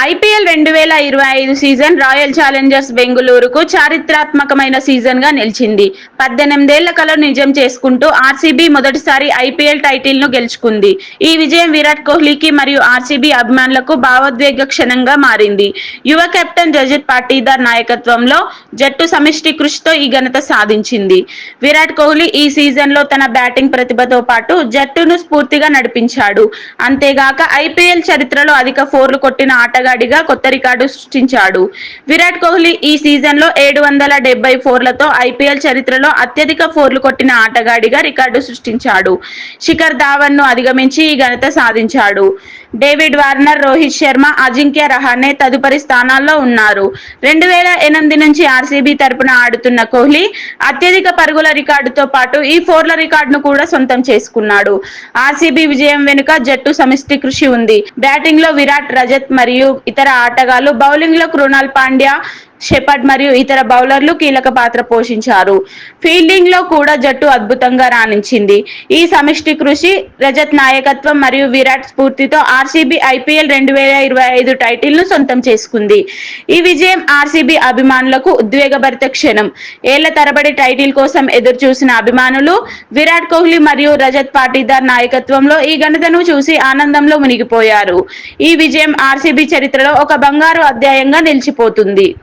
IPL 2025 season royal Challengers బెంగుళూరుకు చారిత్రాత్మకమైన సీజన్గా నిలిచింది. 18 ఏళ్ల కలను నిజం చేసుకుంటూ ఆర్సీబీ మొదటిసారి ఐపీఎల్ టైటిల్ను గెలుచుకుంది. ఈ విజయం విరాట్ కోహ్లీకి మరియు ఆర్సీబీ అభిమానులకు భావోద్వేగ క్షణంగా మారింది. యువ కెప్టెన్ రజత్ పాటీదార్ నాయకత్వంలో జట్టు సమిష్టి కృషితో ఈ ఘనత సాధించింది. విరాట్ కోహ్లీ ఈ సీజన్లో తన బ్యాటింగ్ ప్రతిభతో పాటు జట్టును స్ఫూర్తిగా నడిపించాడు. అంతేగాక ఐపీఎల్ చరిత్రలో అధిక ఫోర్లు కొట్టిన ఆటగాడిగా కొత్త రికార్డు సృష్టించాడు. విరాట్ కోహ్లీ ఈ సీజన్లో 770 ఫోర్లతో ఐపీఎల్ చరిత్రలో అత్యధిక ఫోర్లు కొట్టిన ఆటగాడిగా రికార్డు సృష్టించాడు. శిఖర్ ధావన్ను అధిగమించి ఈ ఘనత సాధించాడు. డేవిడ్ వార్నర్, రోహిత్ శర్మ, అజింక్య రహానె తదుపరి స్థానాల్లో ఉన్నారు. 2008 నుంచి ఆర్సీబీ తరపున ఆడుతున్న కోహ్లీ అత్యధిక పరుగుల రికార్డుతో పాటు ఈ ఫోర్ల రికార్డును కూడా సొంతం చేసుకున్నాడు. ఆర్సీబీ విజయం వెనుక జట్టు సమిష్టి కృషి ఉంది. బ్యాటింగ్ లో విరాట్, రజత్ మరియు ఇతర ఆటగాళ్లు, బౌలింగ్ లో కృణాల్ పాండ్యా, షెపర్డ్ మరియు ఇతర బౌలర్లు కీలక పాత్ర పోషించారు. ఫీల్డింగ్ లో కూడా జట్టు అద్భుతంగా రాణించింది. ఈ సమిష్టి కృషి, రజత్ నాయకత్వం మరియు విరాట్ స్ఫూర్తితో ఆర్సీబీ ఐపీఎల్ 2025 టైటిల్ను సొంతం చేసుకుంది. ఈ విజయం ఆర్సీబీ అభిమానులకు ఉద్వేగభరిత క్షణం. ఏళ్ల తరబడి టైటిల్ కోసం ఎదురు చూసిన అభిమానులు విరాట్ కోహ్లీ మరియు రజత్ పాటీదార్ నాయకత్వంలో ఈ ఘనతను చూసి ఆనందంలో మునిగిపోయారు. ఈ విజయం ఆర్సీబీ చరిత్రలో ఒక బంగారు అధ్యాయంగా నిలిచిపోతుంది.